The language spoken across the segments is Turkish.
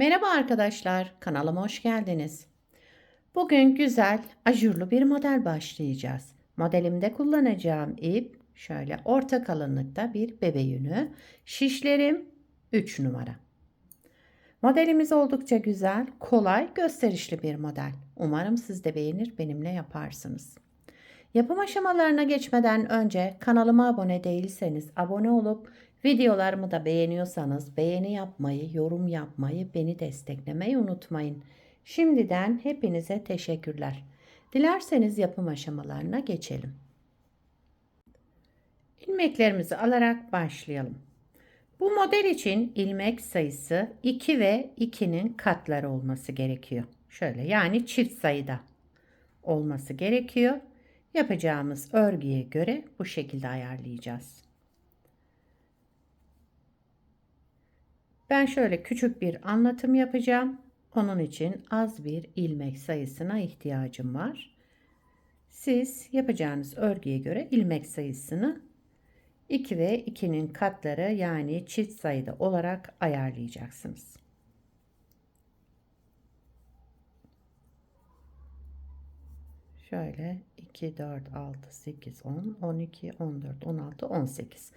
Merhaba arkadaşlar, kanalıma hoş geldiniz. Bugün güzel, ajurlu bir model başlayacağız. Modelimde kullanacağım ip şöyle orta kalınlıkta bir bebe yünü. Şişlerim 3 numara. Modelimiz oldukça güzel, kolay, gösterişli bir model. Umarım siz de beğenir, benimle yaparsınız. Yapım aşamalarına geçmeden önce kanalıma abone değilseniz abone olup videolarımı da beğeniyorsanız beğeni yapmayı, yorum yapmayı, beni desteklemeyi unutmayın. Şimdiden hepinize teşekkürler. Dilerseniz yapım aşamalarına geçelim. İlmeklerimizi alarak başlayalım. Bu model için ilmek sayısı 2 ve 2'nin katları olması gerekiyor. Şöyle yani çift sayıda olması gerekiyor. Yapacağımız örgüye göre bu şekilde ayarlayacağız. Ben şöyle küçük bir anlatım yapacağım. Onun için az bir ilmek sayısına ihtiyacım var. Siz yapacağınız örgüye göre ilmek sayısını 2 ve 2'nin katları yani çift sayıda olarak ayarlayacaksınız. Şöyle 2, 4, 6, 8, 10, 12, 14, 16, 18.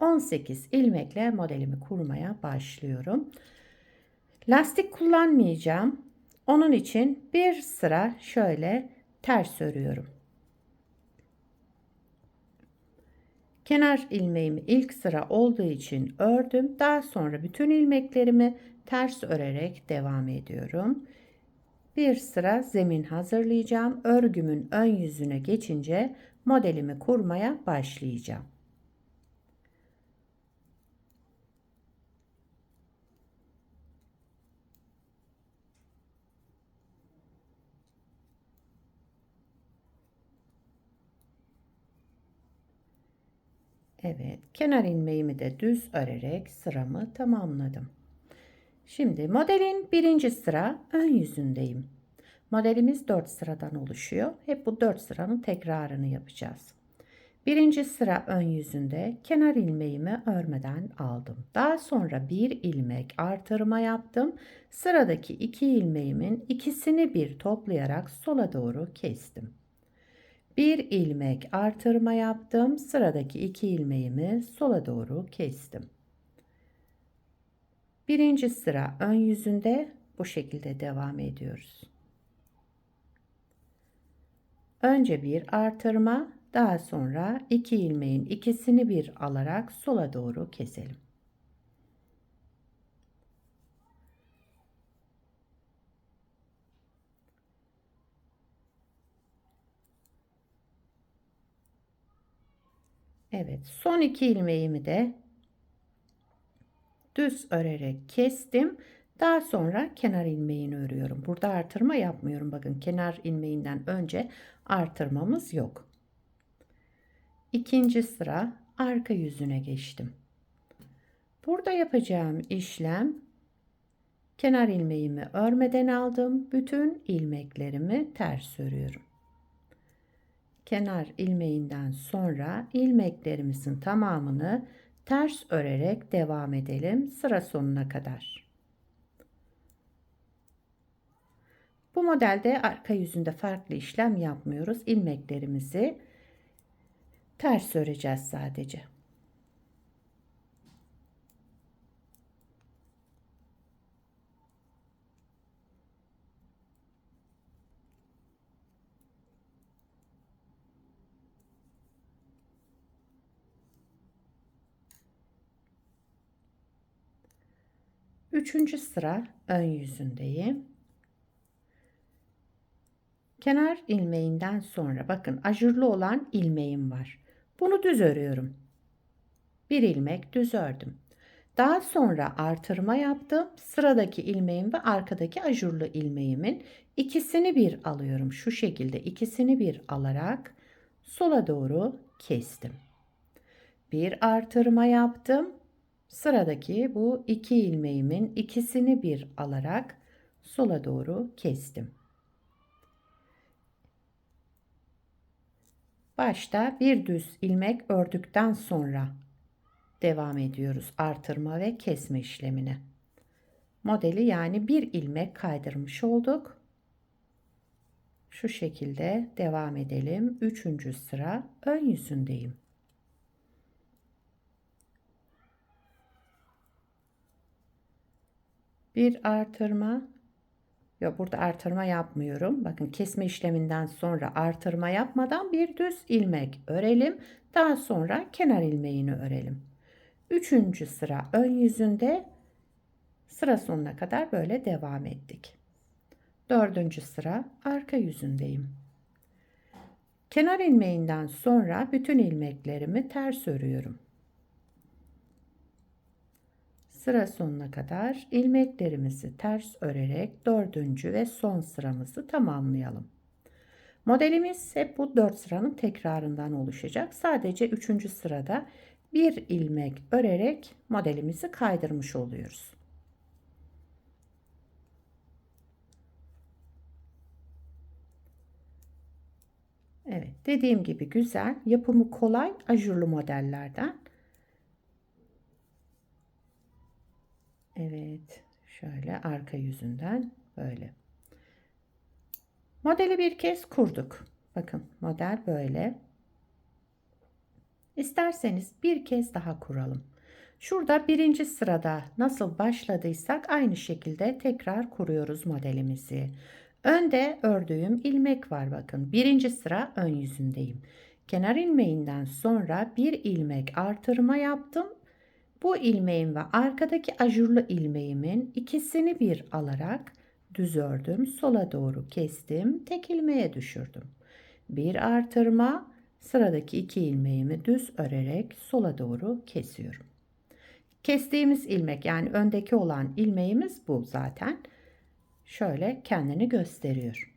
18 ilmekle modelimi kurmaya başlıyorum. Lastik kullanmayacağım. Onun için bir sıra şöyle ters örüyorum. Kenar ilmeğimi ilk sıra olduğu için ördüm. Daha sonra bütün ilmeklerimi ters örerek devam ediyorum. Bir sıra zemin hazırlayacağım. Örgümün ön yüzüne geçince modelimi kurmaya başlayacağım. Evet, kenar ilmeğimi de düz örerek sıramı tamamladım. Şimdi modelin birinci sıra ön yüzündeyim. Modelimiz 4 sıradan oluşuyor. Hep bu 4 sıranın tekrarını yapacağız. Birinci sıra ön yüzünde kenar ilmeğimi örmeden aldım. Daha sonra bir ilmek artırma yaptım. Sıradaki iki ilmeğimin ikisini bir toplayarak sola doğru kestim. Bir ilmek artırma yaptım. Sıradaki iki ilmeğimi sola doğru kestim. Birinci sıra ön yüzünde bu şekilde devam ediyoruz. Önce bir artırma, daha sonra iki ilmeğin ikisini bir alarak sola doğru keselim. Evet, son iki ilmeğimi de düz örerek kestim. Daha sonra kenar ilmeğini örüyorum. Burada artırma yapmıyorum. Bakın kenar ilmeğinden önce artırmamız yok. İkinci sıra arka yüzüne geçtim. Burada yapacağım işlem kenar ilmeğimi örmeden aldım. Bütün ilmeklerimi ters örüyorum. Kenar ilmeğinden sonra ilmeklerimizin tamamını ters örerek devam edelim sıra sonuna kadar. Bu modelde arka yüzünde farklı işlem yapmıyoruz. İlmeklerimizi ters öreceğiz sadece. Üçüncü sıra ön yüzündeyim. Kenar ilmeğinden sonra bakın ajurlu olan ilmeğim var. Bunu düz örüyorum. Bir ilmek düz ördüm. Daha sonra artırma yaptım. Sıradaki ilmeğim ve arkadaki ajurlu ilmeğimin ikisini bir alıyorum. Şu şekilde ikisini bir alarak sola doğru kestim. Bir artırma yaptım. Sıradaki bu iki ilmeğimin ikisini bir alarak sola doğru kestim. Başta bir düz ilmek ördükten sonra devam ediyoruz artırma ve kesme işlemine. modeli yani bir ilmek kaydırmış olduk. Şu şekilde devam edelim. Üçüncü sıra ön yüzündeyim. Bir artırma. Yok, burada artırma yapmıyorum. Bakın, kesme işleminden sonra artırma yapmadan bir düz ilmek örelim. Daha sonra kenar ilmeğini örelim. Üçüncü sıra ön yüzünde, sıra sonuna kadar böyle devam ettik. Dördüncü sıra arka yüzündeyim. Kenar ilmeğinden sonra bütün ilmeklerimi ters örüyorum. Sıra sonuna kadar ilmeklerimizi ters örerek dördüncü ve son sıramızı tamamlayalım. Modelimiz hep bu 4 sıranın tekrarından oluşacak. Sadece 3. sırada bir ilmek örerek modelimizi kaydırmış oluyoruz. Evet, dediğim gibi güzel, yapımı kolay ajurlu modellerden. Evet, şöyle arka yüzünden böyle. Modeli bir kez kurduk. Bakın, model böyle. İsterseniz bir kez daha kuralım. Şurada birinci sırada nasıl başladıysak aynı şekilde tekrar kuruyoruz modelimizi. Önde ördüğüm ilmek var, bakın. Birinci sıra ön yüzündeyim. Kenar ilmeğinden sonra bir ilmek artırma yaptım. Bu ilmeğin ve arkadaki ajurlu ilmeğimin ikisini bir alarak düz ördüm. Sola doğru kestim. Tek ilmeğe düşürdüm. Bir artırma, sıradaki iki ilmeğimi düz örerek sola doğru kesiyorum. Kestiğimiz ilmek, yani öndeki olan ilmeğimiz bu zaten. Şöyle kendini gösteriyor.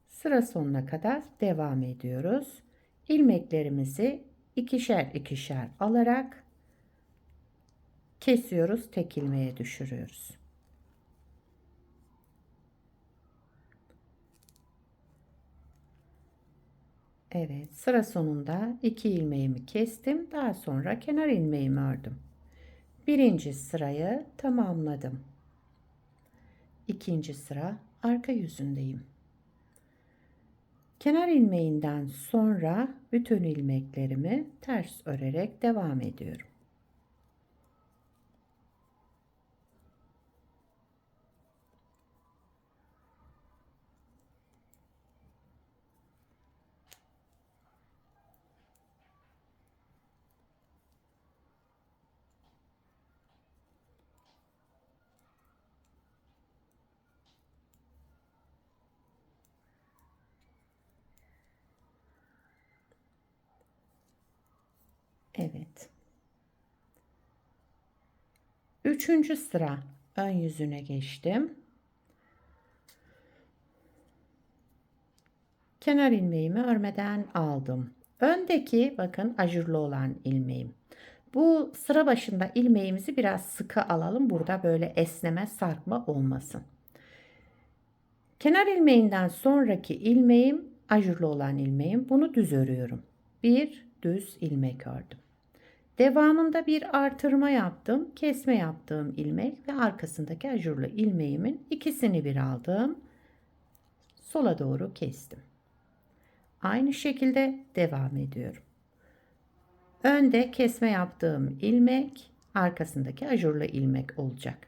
Sıra sonuna kadar devam ediyoruz. İlmeklerimizi ikişer ikişer alarak kesiyoruz, tek ilmeğe düşürüyoruz. Evet, sıra sonunda iki ilmeğimi kestim. Daha sonra kenar ilmeğimi ördüm. Birinci sırayı tamamladım. İkinci sıra arka yüzündeyim. Kenar ilmeğinden sonra bütün ilmeklerimi ters örerek devam ediyorum. Evet. Üçüncü sıra ön yüzüne geçtim. Kenar ilmeğimi örmeden aldım. Öndeki, bakın, ajurlu olan ilmeğim. Bu sıra başında ilmeğimizi biraz sıkı alalım. Burada böyle esneme, sarkma olmasın. Kenar ilmeğinden sonraki ilmeğim ajurlu olan ilmeğim. Bunu düz örüyorum. Bir düz ilmek ördüm. Devamında bir artırma yaptım. Kesme yaptığım ilmek ve arkasındaki ajurlu ilmeğimin ikisini bir aldım. Sola doğru kestim. Aynı şekilde devam ediyorum. Önde kesme yaptığım ilmek, arkasındaki ajurlu ilmek olacak.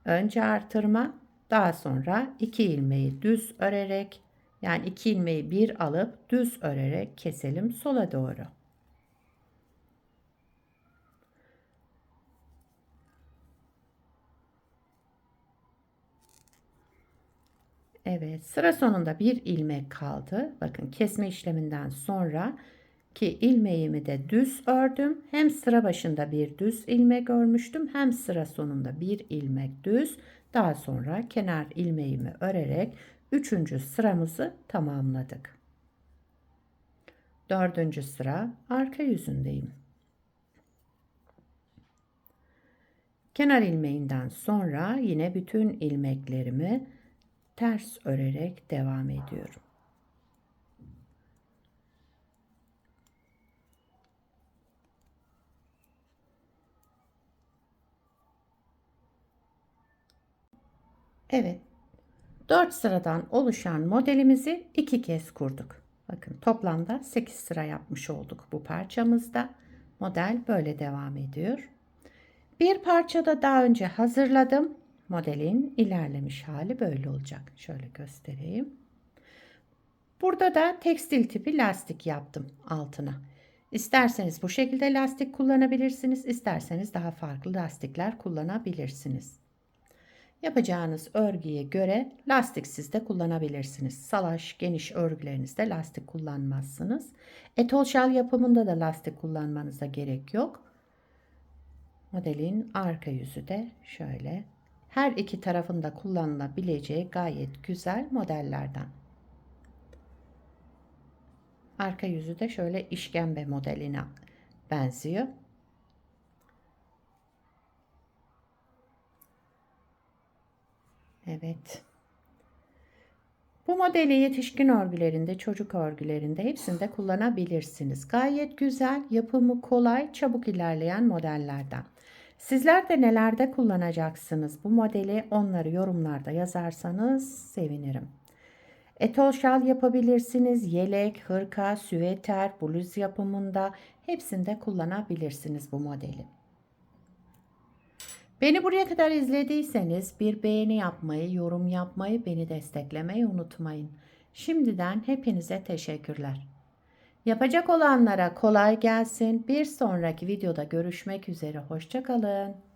Önce artırma, daha sonra iki ilmeği düz örerek, yani iki ilmeği bir alıp düz örerek keselim sola doğru. Evet, sıra sonunda bir ilmek kaldı. Bakın, kesme işleminden sonra ki ilmeğimi de düz ördüm. Hem sıra başında bir düz ilmek örmüştüm, hem sıra sonunda bir ilmek düz. Daha sonra kenar ilmeğimi örerek üçüncü sıramızı tamamladık. Dördüncü sıra arka yüzündeyim. Kenar ilmeğinden sonra yine bütün ilmeklerimi ters örerek devam ediyorum. Evet, 4 sıradan oluşan modelimizi 2 kez kurduk. Bakın toplamda 8 sıra yapmış olduk bu parçamızda. Model böyle devam ediyor. Bir parçada daha önce hazırladım. Modelin ilerlemiş hali böyle olacak. Şöyle göstereyim. Burada da tekstil tipi lastik yaptım altına. İsterseniz bu şekilde lastik kullanabilirsiniz, isterseniz daha farklı lastikler kullanabilirsiniz. Yapacağınız örgüye göre lastiksiz de kullanabilirsiniz. Salaş, geniş örgülerinizde lastik kullanmazsınız. Etol şal yapımında da lastik kullanmanıza gerek yok. Modelin arka yüzü de şöyle. Her iki tarafında kullanılabileceği gayet güzel modellerden. Arka yüzü de şöyle işkembe modeline benziyor. Evet. Bu modeli yetişkin örgülerinde, çocuk örgülerinde hepsinde kullanabilirsiniz. Gayet güzel, yapımı kolay, çabuk ilerleyen modellerden. Sizler de nelerde kullanacaksınız bu modeli, onları yorumlarda yazarsanız sevinirim. Etol şal yapabilirsiniz. Yelek, hırka, süveter, bluz yapımında hepsinde kullanabilirsiniz bu modeli. Beni buraya kadar izlediyseniz bir beğeni yapmayı, yorum yapmayı, beni desteklemeyi unutmayın. Şimdiden hepinize teşekkürler. Yapacak olanlara kolay gelsin. Bir sonraki videoda görüşmek üzere. Hoşça kalın.